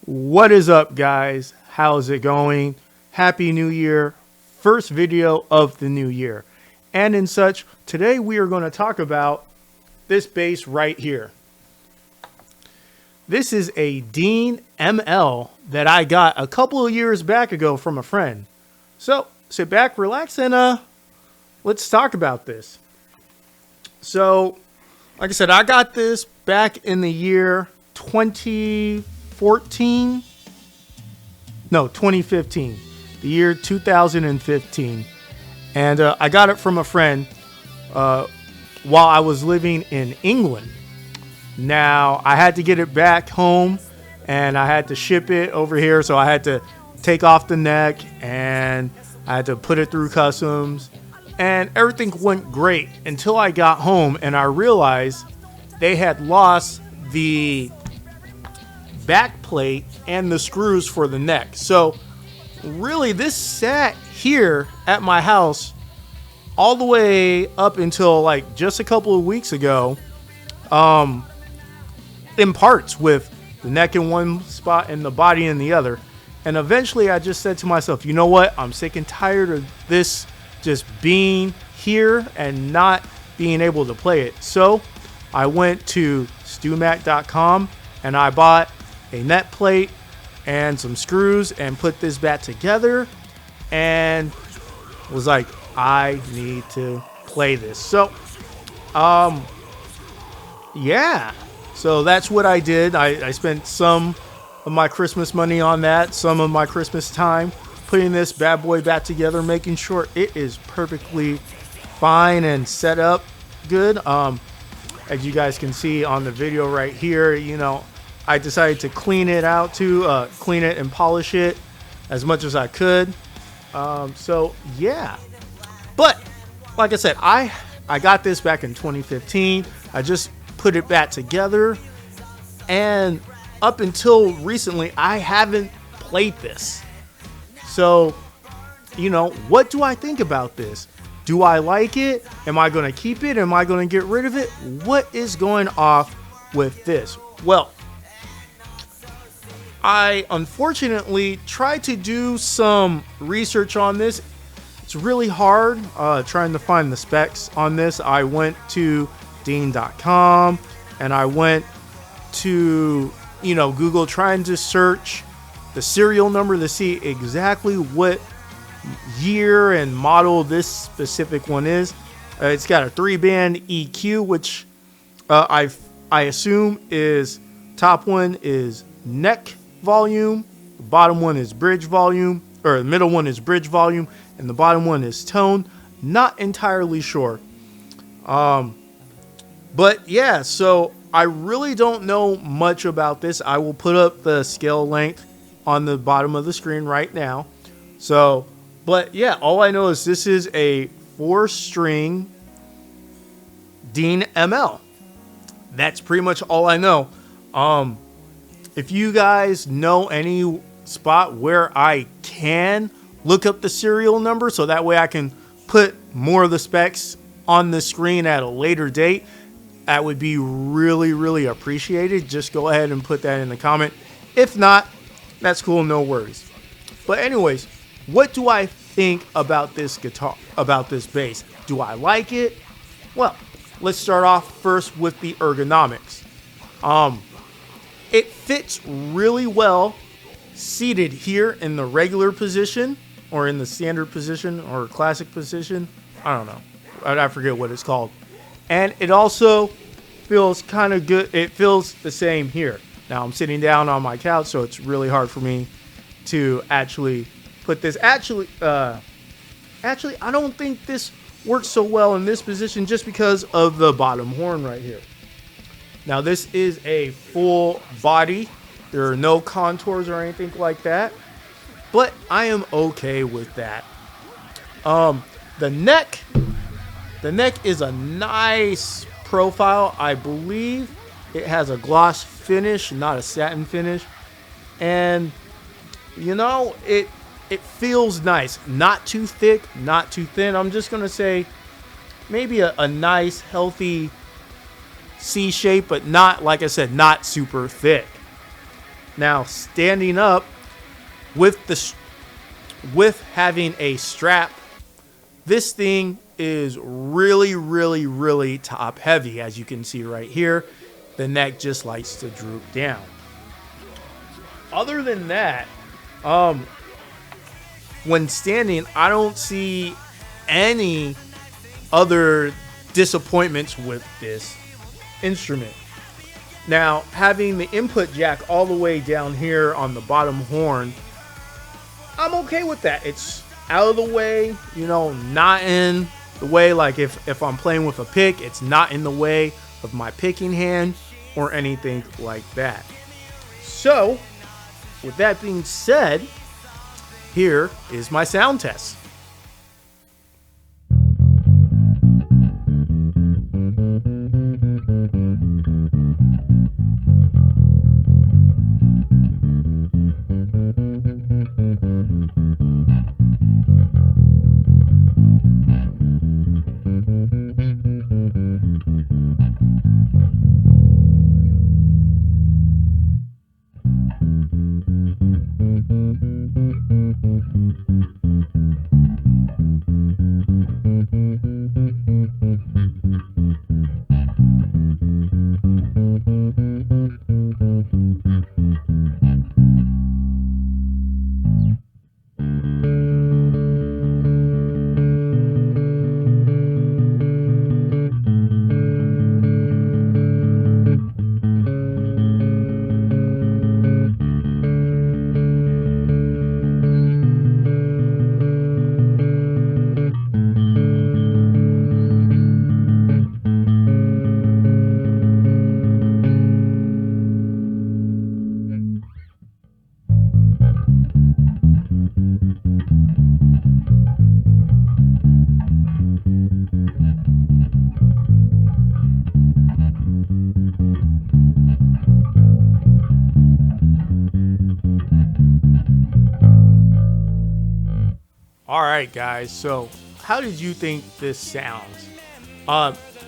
What is up, guys? How's it going? Happy New Year. First video of the new year. And in such, today we are going to talk about this bass right here. This is a Dean ML that I got a couple of years back ago from a friend. So sit back, relax, and let's talk about this. So, like I said, I got this back in the year 2015. The year 2015. And I got it from a friend while I was living in England. Now, I had to get it back home and I had to ship it over here. So I had to take off the neck and I had to put it through customs. And everything went great until I got home and I realized they had lost the back plate and the screws for the neck. So really, this sat here at my house all the way up until like just a couple of weeks ago, in parts, with the neck in one spot and the body in the other. And eventually I just said to myself, you know what? I'm sick and tired of this just being here and not being able to play it. So I went to StewMac.com and I bought a net plate and some screws and put this back together and was like, I need to play this. So yeah, so that's what I did. I spent some of my Christmas money on that, some of my Christmas time putting this bad boy back together, making sure it is perfectly fine and set up good. As you guys can see on the video right here, I decided to clean it out clean it and polish it as much as I could. So yeah, but like I said, I got this back in 2015. I just put it back together, and up until recently, I haven't played this. So, what do I think about this? Do I like it? Am I going to keep it? Am I going to get rid of it? What is going off with this? Well, I unfortunately tried to do some research on this. It's really hard trying to find the specs on this. I went to Dean.com and I went to Google, trying to search the serial number to see exactly what year and model this specific one is. It's got a 3-band EQ, which I assume is top one is neck volume, the bottom one is bridge volume, or the middle one is bridge volume, and the bottom one is tone. Not entirely sure. But yeah, so I really don't know much about this. I will put up the scale length on the bottom of the screen right now. So, but yeah, all I know is this is a 4-string Dean ML. That's pretty much all I know. If you guys know any spot where I can look up the serial number so that way I can put more of the specs on the screen at a later date, that would be really, really appreciated. Just go ahead and put that in the comment. If not, that's cool, no worries. But anyways, what do I think about this guitar, about this bass? Do I like it? Well, let's start off first with the ergonomics. It fits really well seated here in the regular position, or in the standard position, or classic position. I don't know. I forget what it's called. And it also feels kind of good. It feels the same here. Now I'm sitting down on my couch, so it's really hard for me to actually put this. Actually, I don't think this works so well in this position just because of the bottom horn right here. Now this is a full body. There are no contours or anything like that, but I am okay with that. The neck is a nice profile. I believe it has a gloss finish, not a satin finish, and it feels nice. Not too thick, not too thin. I'm just gonna say maybe a nice, healthy C shape, but not, like I said, not super thick. Now, standing up with with having a strap, this thing is really, really, really top heavy. As you can see right here, the neck just likes to droop down. Other than that, when standing, I don't see any other disappointments with this instrument. Now, having the input jack all the way down here on the bottom horn, I'm okay with that. It's out of the way, you know, not in the way, like if I'm playing with a pick, it's not in the way of my picking hand or anything like that. So, with that being said, here is my sound test. All right, guys. So, how did you think this sounds?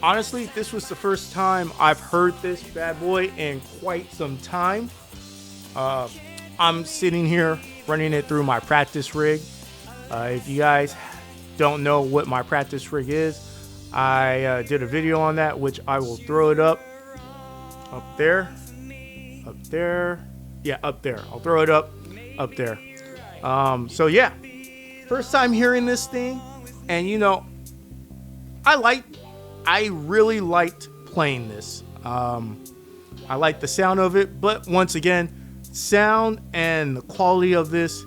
Honestly, this was the first time I've heard this bad boy in quite some time. I'm sitting here running it through my practice rig. If you guys don't know what my practice rig is, I did a video on that, which I will throw it up there. Yeah, up there. I'll throw it up there. So yeah. First time hearing this thing, and you know, I really liked playing this. I like the sound of it, but once again, sound and the quality of this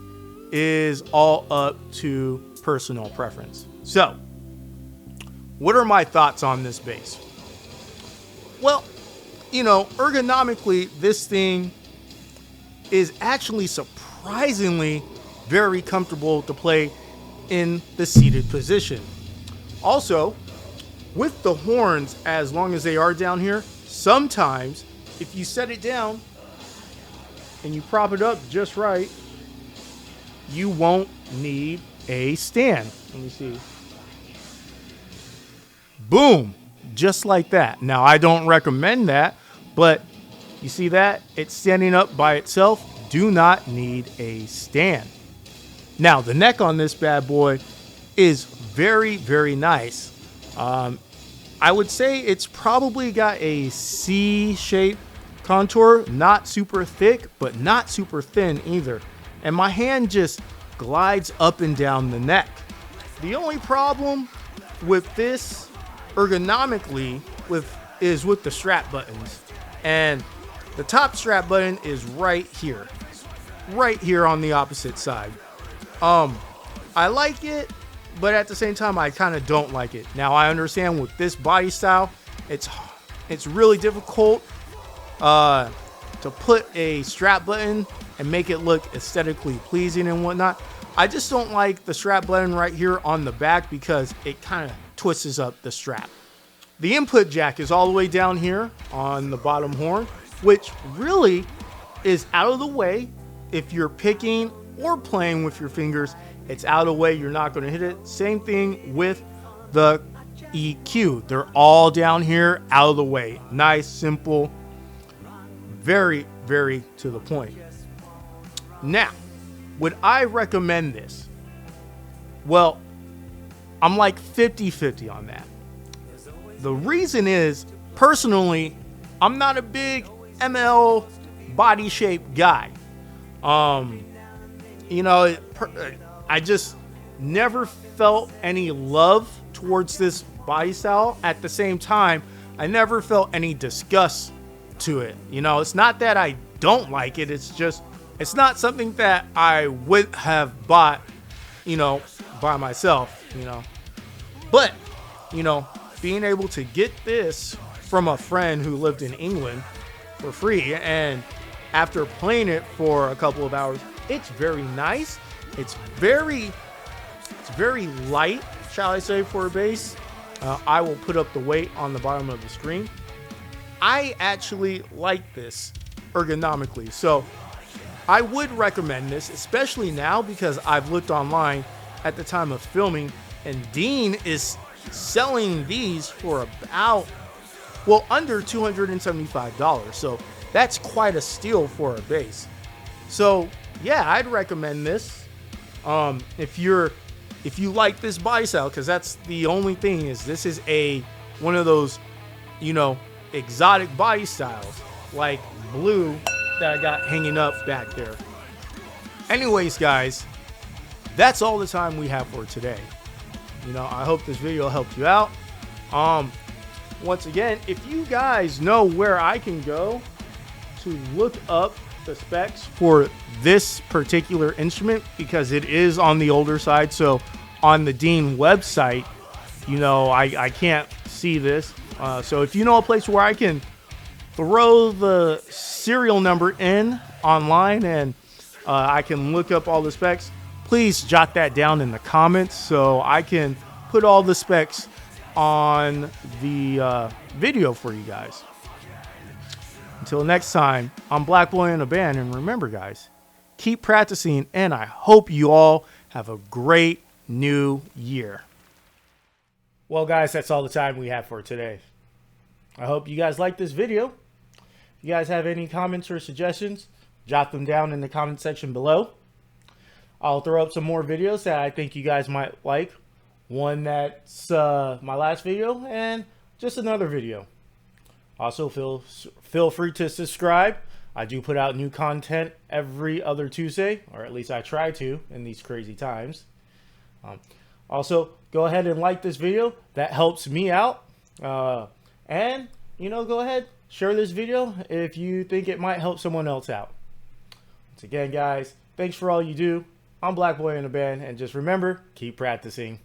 is all up to personal preference. So, what are my thoughts on this bass? Well, you know, ergonomically, this thing is actually surprisingly very comfortable to play in the seated position. Also, with the horns, as long as they are down here, sometimes if you set it down and you prop it up just right, you won't need a stand. Let me see. Boom, just like that. Now, I don't recommend that, but you see that? It's standing up by itself. Do not need a stand. Now, the neck on this bad boy is very, very nice. I would say it's probably got a C-shaped contour, not super thick, but not super thin either. And my hand just glides up and down the neck. The only problem with this ergonomically is with the strap buttons. And the top strap button is right here on the opposite side. I like it, but at the same time, I kind of don't like it. Now, I understand with this body style, it's really difficult to put a strap button and make it look aesthetically pleasing and whatnot. I just don't like the strap button right here on the back because it kind of twists up the strap. The input jack is all the way down here on the bottom horn, which really is out of the way if you're picking or playing with your fingers. It's out of the way, you're not going to hit it. Same thing with the EQ. They're all down here, out of the way. Nice, simple, very, very to the point. Now, would I recommend this? Well, I'm like 50-50 on that. The reason is, personally, I'm not a big ML body shape guy. You know, I just never felt any love towards this body style. At the same time, I never felt any disgust to it. You know, it's not that I don't like it. It's just, it's not something that I would have bought, you know, by myself, you know. But, you know, being able to get this from a friend who lived in England for free, and after playing it for a couple of hours, it's very nice. It's very light, shall I say, for a bass. I will put up the weight on the bottom of the screen. I actually like this ergonomically, so I would recommend this, especially now because I've looked online at the time of filming, and Dean is selling these for about, well, under $275. So that's quite a steal for a bass. So yeah, I'd recommend this. If you like this body style, because that's the only thing, is this is one of those, you know, exotic body styles like blue that I got hanging up back there. Anyways, guys, that's all the time we have for today. You know, I hope this video helped you out. Once again, if you guys know where I can go to look up the specs for this particular instrument, because it is on the older side, so on the Dean website, you know, I can't see this. So if you know a place where I can throw the serial number in online and I can look up all the specs, please jot that down in the comments so I can put all the specs on the video for you guys. Until next time, I'm Black Boy in a Band, and remember, guys, keep practicing, and I hope you all have a great new year. Well, guys, that's all the time we have for today. I hope you guys liked this video. If you guys have any comments or suggestions, jot them down in the comment section below. I'll throw up some more videos that I think you guys might like. One that's my last video, and just another video. Also, feel free to subscribe. I do put out new content every other Tuesday, or at least I try to in these crazy times. Also, go ahead and like this video. That helps me out. And, you know, go ahead, share this video if you think it might help someone else out. Once again, guys, thanks for all you do. I'm Black Boy in a Band, and just remember, keep practicing.